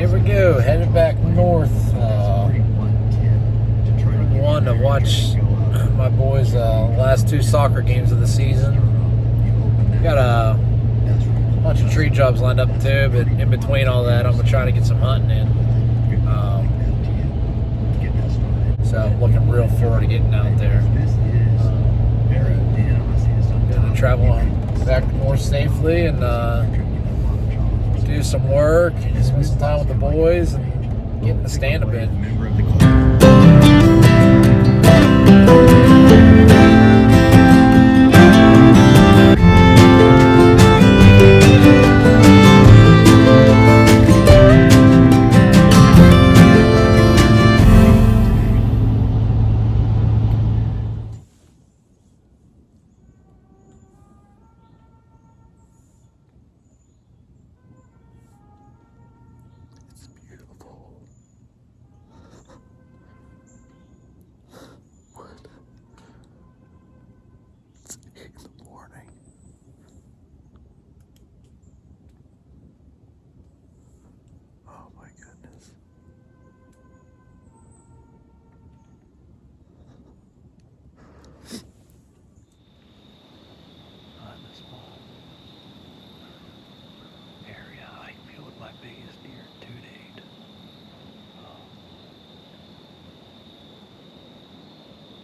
here we go, headed back north. One to watch my boys' last two soccer games of the season. Got a bunch of tree jobs lined up too, but in between all that, I'm gonna try to get some hunting in. So I'm looking real forward to getting out there. Gonna travel back north safely and do some work, spend some time with the boys, and get in the stand a bit.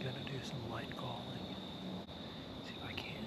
Gonna do some light calling. See if I can.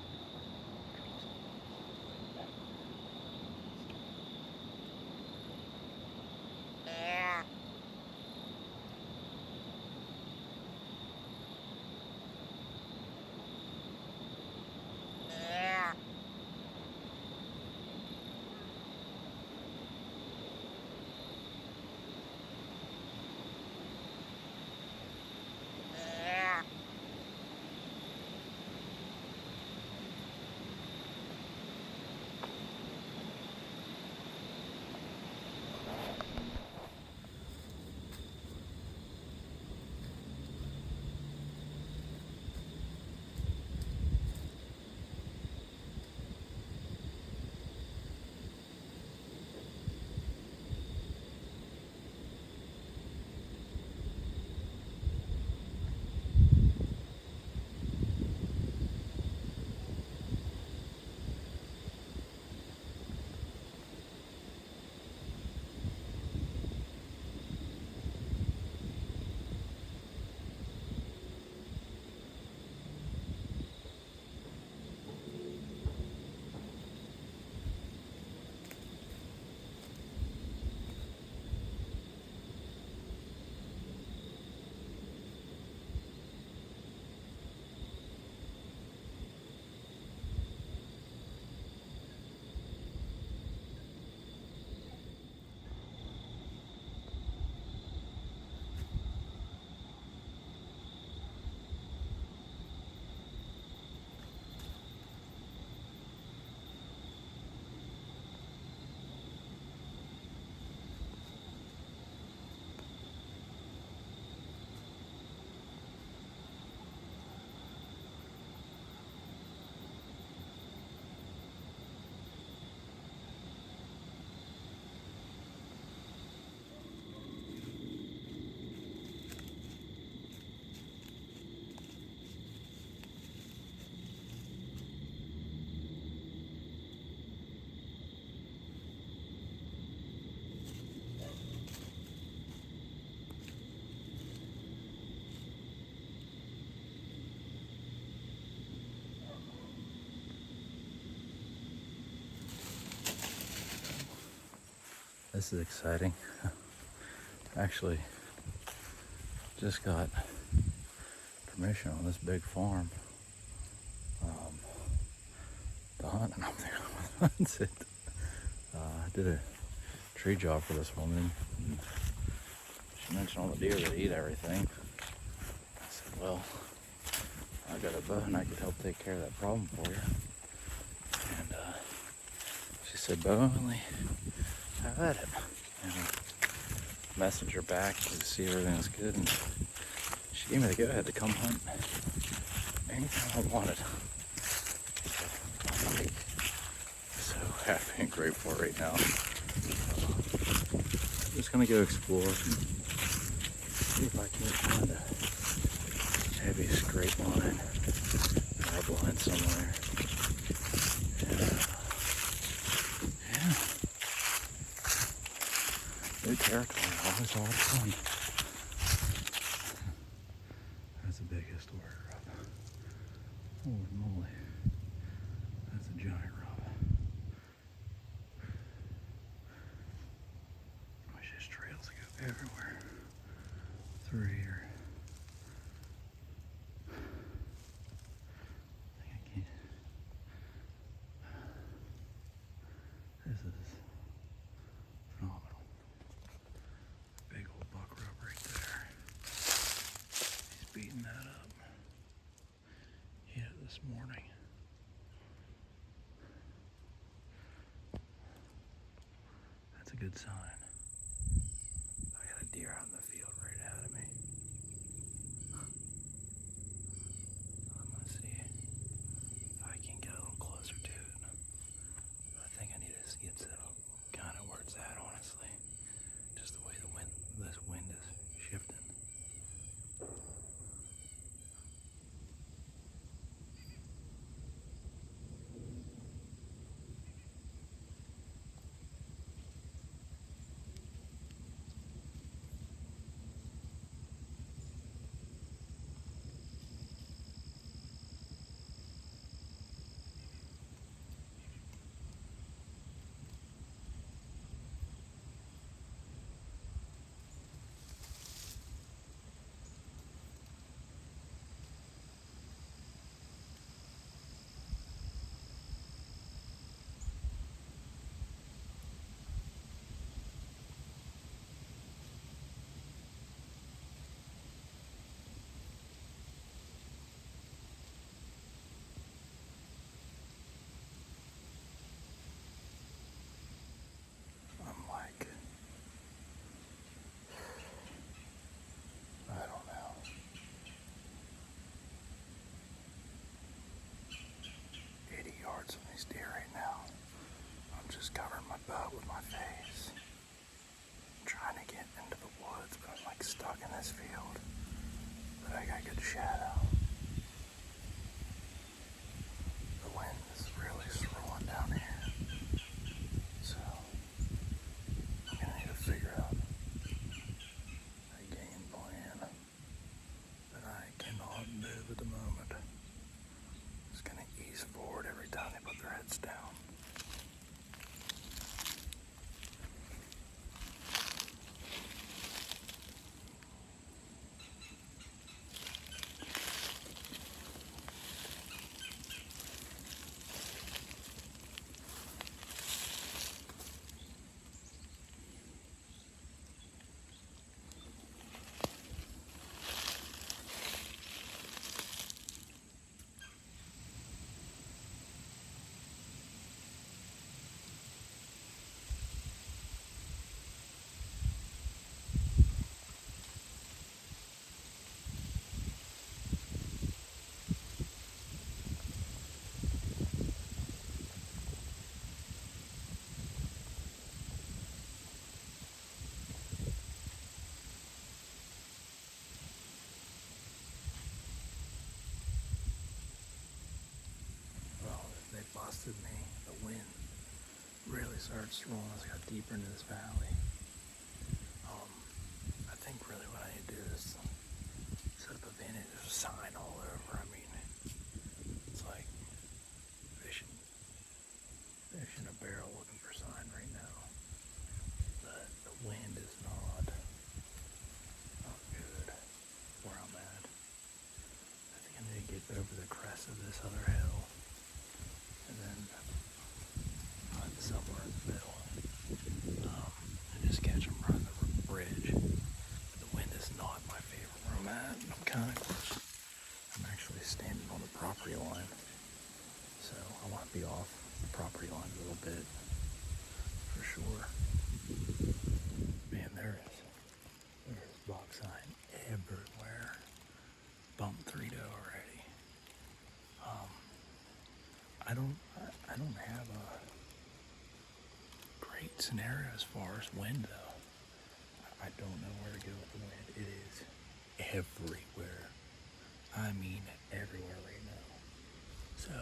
This is exciting. Actually, just got permission on this big farm to hunt, and I'm there hunts it. I did a tree job for this woman. And she mentioned all the deer that eat everything. I said, well, I got a bow and I could help take care of that problem for you. And she said, bow only. Have at it. And messaged her back to see if everything was good, and she gave me the go ahead to come hunt anytime I wanted. So I'm so happy and grateful right now. I'm just gonna go explore. See if I can't find a heavy scrape line or a blind somewhere. Yeah. New territory, always a lot of fun. That's the biggest order up. Holy moly. That's a giant rub. Wish there's trails to go everywhere through here. I think I can't. This is phenomenal. Big old buck rub right there. He's beating that up. Hit it this morning. That's a good sign. I got a deer out in the field right ahead of me. I'm gonna see if I can get a little closer to it. I think I need to get set up kind of where it's at, honestly. Just the way this wind is shifting. I'm like, I don't know. 80 yards from these deer right now. I'm just covering my butt with my face. I'm trying to get into the woods, but I'm like stuck in this field. But I got good shadow. The wind is really swirling down here. So I'm gonna need to figure out a game plan that I cannot move at the moment. Just gonna ease forward every time they put their heads down. They busted me. The wind really started swirling as I got deeper into this valley. I think really what I need to do is set up a vantage. There's a sign all over. I mean, it's like fishing a barrel looking for sign right now. But the wind is not good where I'm at. I think I need to get over the crest of this other hill. And then find somewhere in the middle and just catch them right on the bridge. But the wind is not my favorite where I'm at. I'm kind of close. I'm actually standing on the property line. So I want to be off the property line a little bit for sure. Man, there's box sign everywhere. Bump 3 to already. I don't have a great scenario as far as wind though. I don't know where to go with the wind. It is everywhere. I mean everywhere right now. So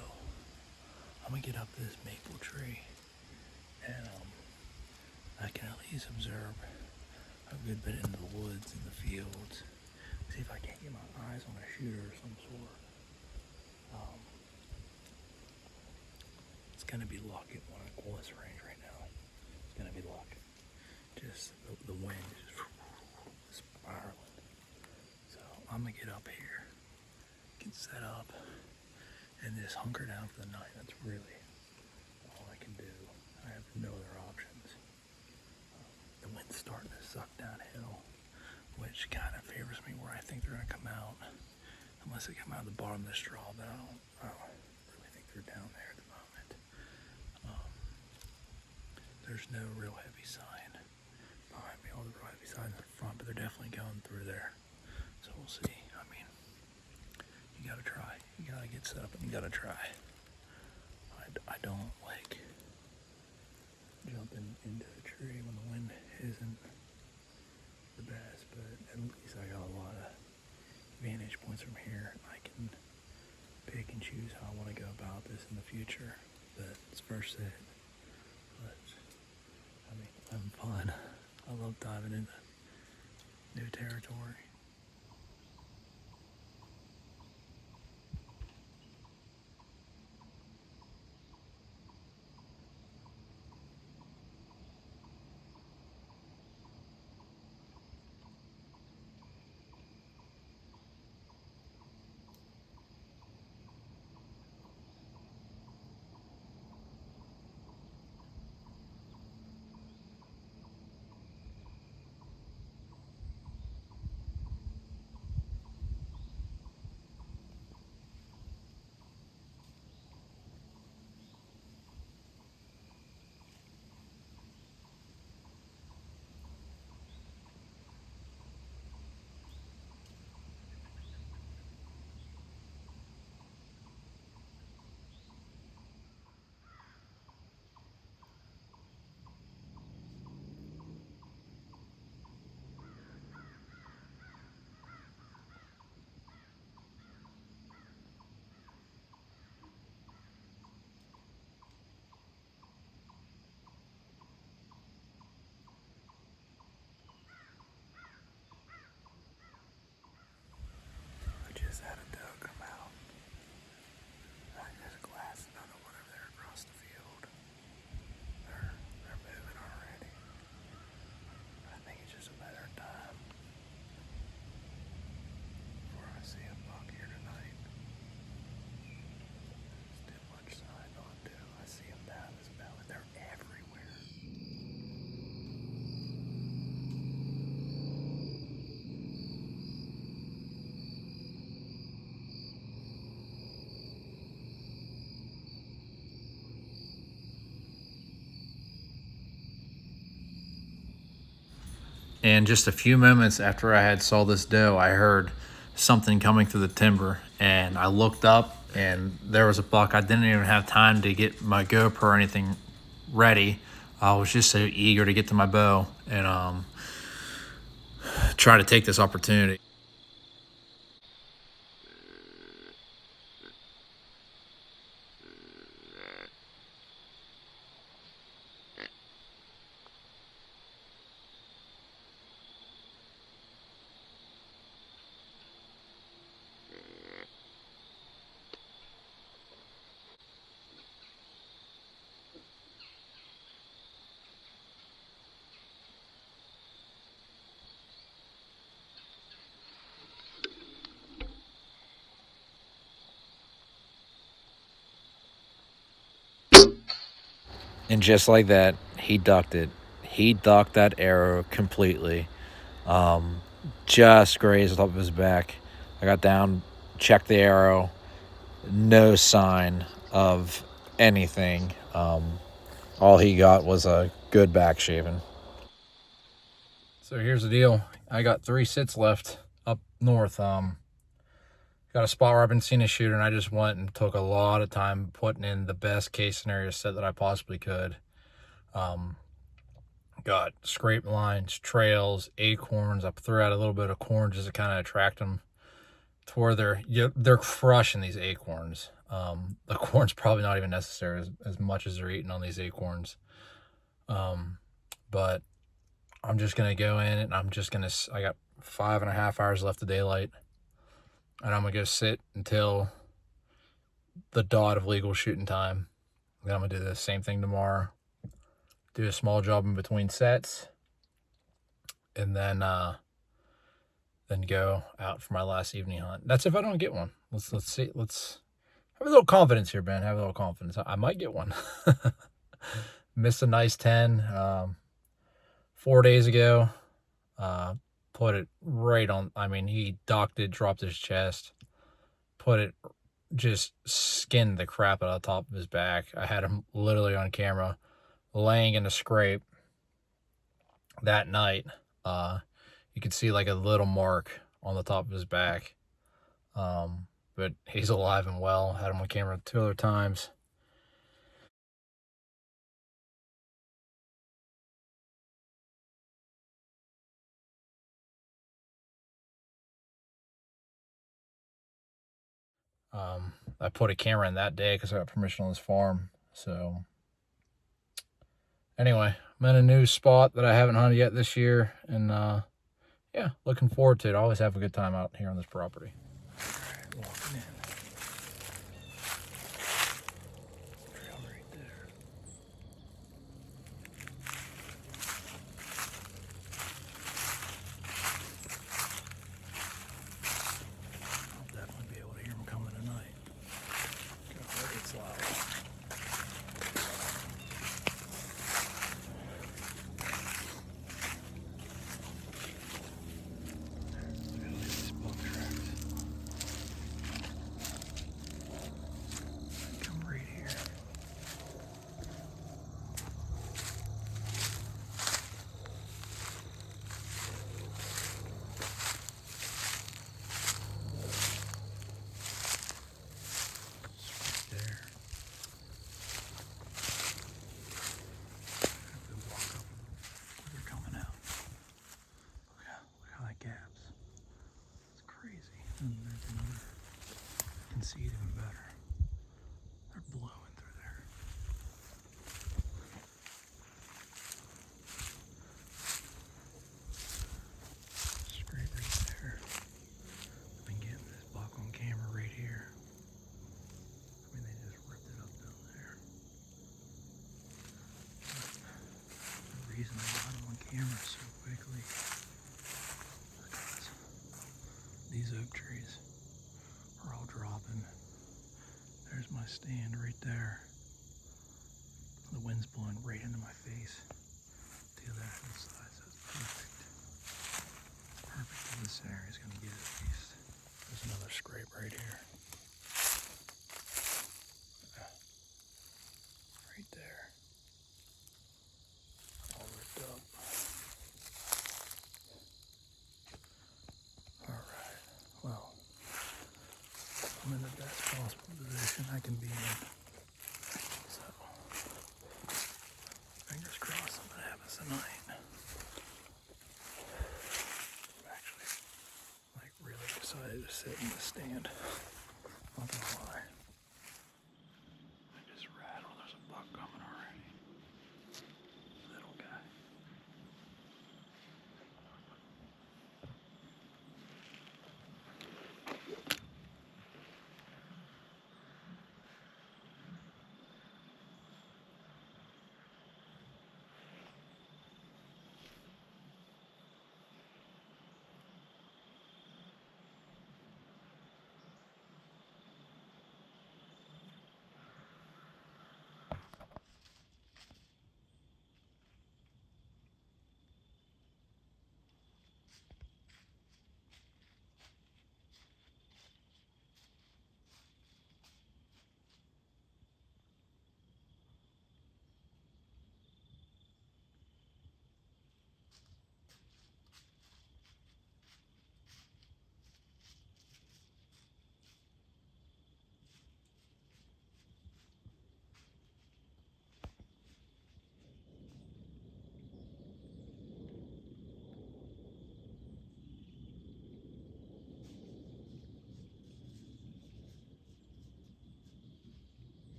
I'm gonna get up this maple tree and I can at least observe a good bit into the woods and the fields. See if I can't get my eyes on a shooter of some sort. It's gonna be luck at one at close range right now. It's gonna be luck. Just the wind is just spiraling. So I'm gonna get up here, get set up, and just hunker down for the night. That's really all I can do. I have no other options. The wind's starting to suck downhill, which kind of favors me where I think they're gonna come out. Unless they come out of the bottom of the straw, but I don't really think they're down there at the moment. There's no real heavy sign behind me. All the real heavy signs in front, but they're definitely going through there. So we'll see. I mean, you gotta try. You gotta get set up and you gotta try. I don't like jumping into a tree when the wind isn't the best, but at least I got a lot of vantage points from here. I can pick and choose how I want to go about this in the future. But it's first hit. But I mean, having fun. I love diving into new territory. I just had a doe come out. There's a glass, another one over there across the field. They're moving already. I think it's just a matter of time before I see a buck here tonight. There's too much sign on too. I see them down this mountain. They're everywhere. And just a few moments after I had saw this doe, I heard something coming through the timber, and I looked up, and there was a buck. I didn't even have time to get my GoPro or anything ready. I was just so eager to get to my bow and try to take this opportunity. And just like that, he ducked it. He ducked that arrow completely. Just grazed the top of his back. I got down, checked the arrow. No sign of anything. All he got was a good back shaving. So here's the deal. I got 3 sits left up north. Got a spot where I've been seeing a shooter, and I just went and took a lot of time putting in the best case scenario set that I possibly could. got scrape lines, trails, acorns. I threw out a little bit of corn just to kind of attract them to where they're crushing these acorns. The corn's probably not even necessary as much as they're eating on these acorns. But I'm just going to go in and I got 5.5 hours left of daylight. And I'm going to go sit until the dot of legal shooting time. Then I'm going to do the same thing tomorrow. Do a small job in between sets. And then go out for my last evening hunt. That's if I don't get one. Let's see. Let's have a little confidence here, Ben. Have a little confidence. I might get one. Missed a nice 10 4 days ago. Put it right on. I mean, he docked it, dropped his chest, put it, just skinned the crap out of the top of his back. I had him literally on camera laying in a scrape that night. You could see like a little mark on the top of his back. But he's alive and well. Had him on camera 2 other times. I put a camera in that day because I got permission on this farm. So anyway, I'm in a new spot that I haven't hunted yet this year. And yeah, looking forward to it. I always have a good time out here on this property. All right, walking in. Trail right there. I'll definitely be able to hear them coming tonight. God, it's loud. And there's another. You can see it even better. They're blowing through there. Scrape right there. I've been getting this buck on camera right here. I mean, they just ripped it up down there. The reason I got him on camera so quickly is because these oak trees are all dropping. There's my stand right there. The wind's blowing right into my face. The other side, so it's perfect. Perfect for this area is gonna get at least. There's another scrape right here. Right there. All ripped up. Alright. Well, I'm in the best possible position I can be in. So, fingers crossed something happens tonight. I'm actually, like, really excited to sit in the stand. Not gonna lie. I just rattled. There's a buck coming already. Little guy.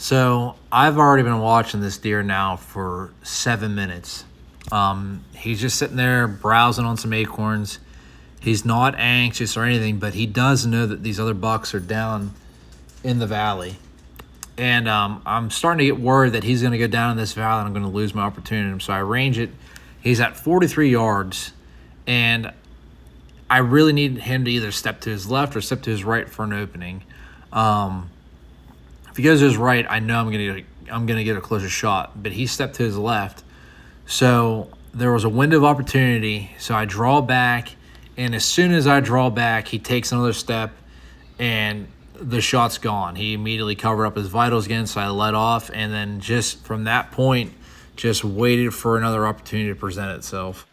So I've already been watching this deer now for 7 minutes. He's just sitting there browsing on some acorns. He's not anxious or anything, but he does know that these other bucks are down in the valley. And I'm starting to get worried that he's going to go down in this valley and I'm going to lose my opportunity. So I range it. He's at 43 yards. And I really need him to either step to his left or step to his right for an opening. If he goes to his right, I know I'm gonna get a closer shot. But he stepped to his left, so there was a window of opportunity. So I draw back, and as soon as I draw back, he takes another step, and the shot's gone. He immediately covered up his vitals again, so I let off, and then just from that point, just waited for another opportunity to present itself.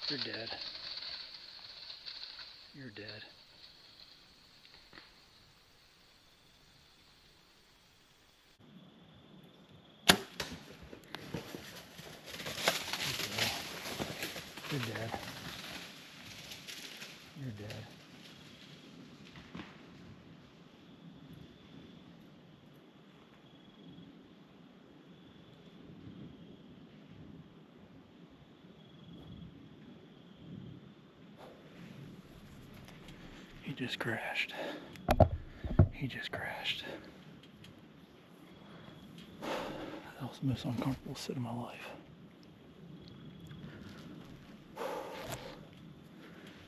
You're dead. You're dead. You're dead. You're dead. He just crashed. He just crashed. That was the most uncomfortable sit of my life.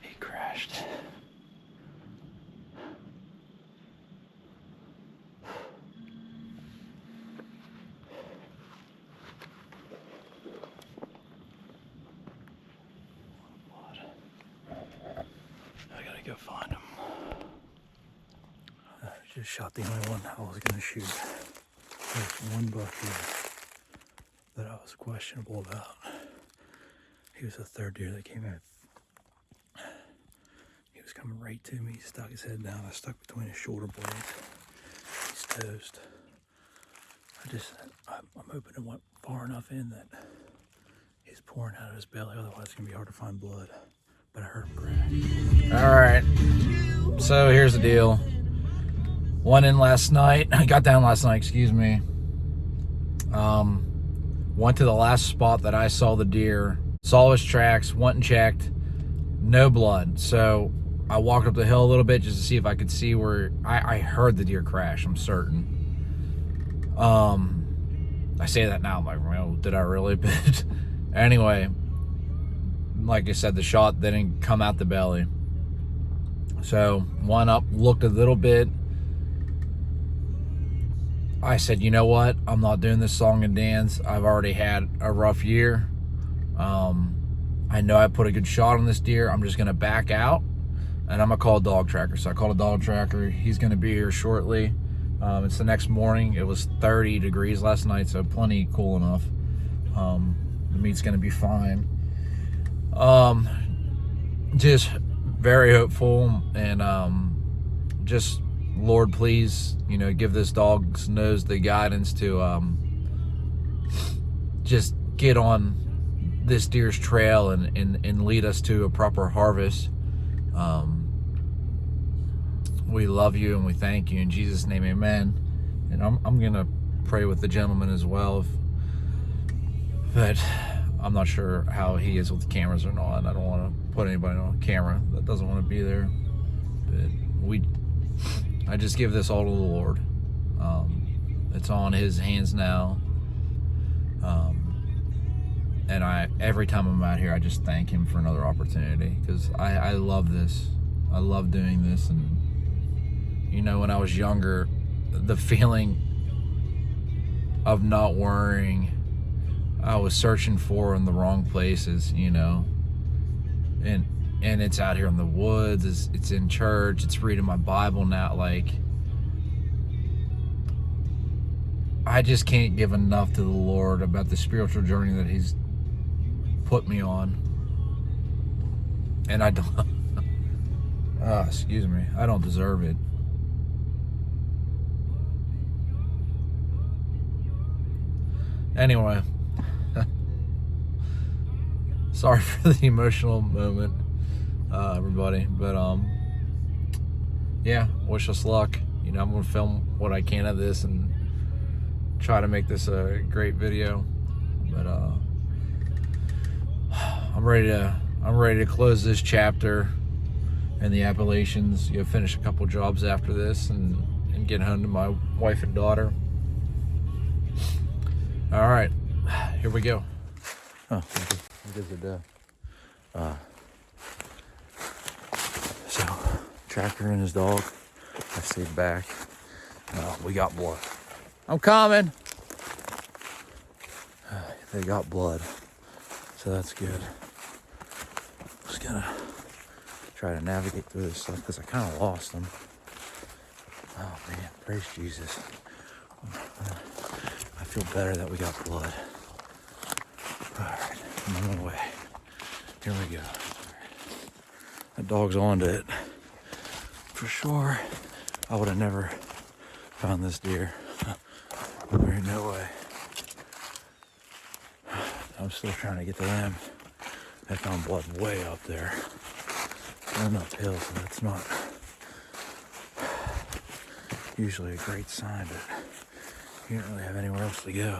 He crashed. I gotta go find him. I just shot the only one I was gonna shoot. There's one buck here that I was questionable about. He was the third deer that came in. He was coming right to me. He stuck his head down. I stuck between his shoulder blades. He's toast. I'm hoping it went far enough in that he's pouring out of his belly. Otherwise, it's gonna be hard to find blood. But I heard him crash. All right. So here's the deal. Went in last night. I got down last night. Excuse me. Went to the last spot that I saw the deer. Saw his tracks. Went and checked. No blood. So I walked up the hill a little bit just to see if I could see where I heard the deer crash. I'm certain. I say that now. I'm like, well, did I really? But anyway, like I said, the shot didn't come out the belly. So went up, looked a little bit. I said, you know what? I'm not doing this song and dance. I've already had a rough year. I know I put a good shot on this deer. I'm just going to back out, and I'm going to call a dog tracker. So I called a dog tracker. He's going to be here shortly. It's the next morning. It was 30 degrees last night, so plenty cool enough. The meat's going to be fine. Just very hopeful, and just, Lord, please, give this dog's nose the guidance to just get on this deer's trail and lead us to a proper harvest. We love you and we thank you in Jesus' name, amen. And I'm gonna pray with the gentleman as well, but I'm not sure how he is with the cameras or not. I don't want to put anybody on camera that doesn't want to be there, but I just give this all to the Lord. It's on his hands now. And every time I'm out here, I just thank him for another opportunity, because I love this. I love doing this. And, when I was younger, the feeling of not worrying, I was searching for in the wrong places, and it's out here in the woods, it's in church, it's reading my Bible now. Like, I just can't give enough to the Lord about the spiritual journey that he's put me on. And I don't excuse me, I don't deserve it. Anyway, sorry for the emotional moment, everybody, but yeah, wish us luck. I'm gonna film what I can of this and try to make this a great video, but I'm ready to close this chapter in the Appalachians. Finish a couple jobs after this and get home to my wife and daughter. All right, here we go. Oh, it is a death. So, Tracker and his dog, I stayed back. We got blood. I'm coming. They got blood, so that's good. Just gonna try to navigate through this stuff because I kind of lost them. Oh man, praise Jesus. I feel better that we got blood. All right, I'm on my way. Here we go. That dog's onto it for sure. I would have never found this deer. There ain't no way. I'm still trying to get to them. I found blood way up there. Going uphill, so that's not usually a great sign, but you don't really have anywhere else to go.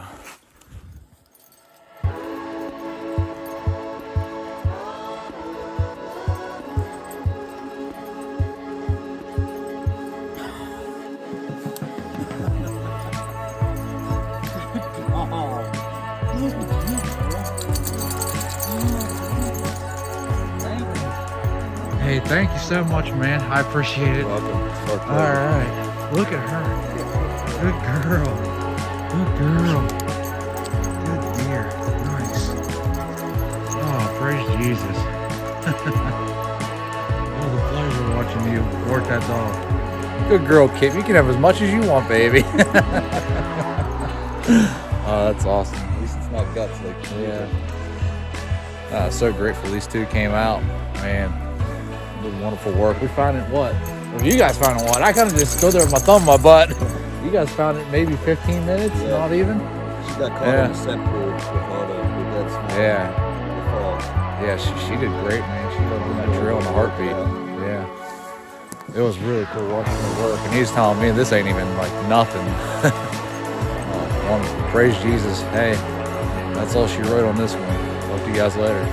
Hey, thank you so much, man. I appreciate it. Welcome. All right, look at her. Good girl. Good girl. Good deer. Nice. Oh, praise Jesus. Oh, the pleasure watching you work that dog. Good girl, Kip. You can have as much as you want, baby. Oh, that's awesome. At least it's not guts like yeah. So grateful these two came out, man. Did wonderful work. We found it what? Well, you guys found it what? I kind of just stood there with my thumb in my butt. You guys found it maybe 15 minutes, Yeah. not even. She got caught in the scent pool with all the dead smell. Yeah, she did great, man. She lived in that trail in a heartbeat. Yeah, it was really cool watching her work. And he's telling me this ain't even like nothing. Praise Jesus. Hey, that's all she wrote on this one. Talk to you guys later.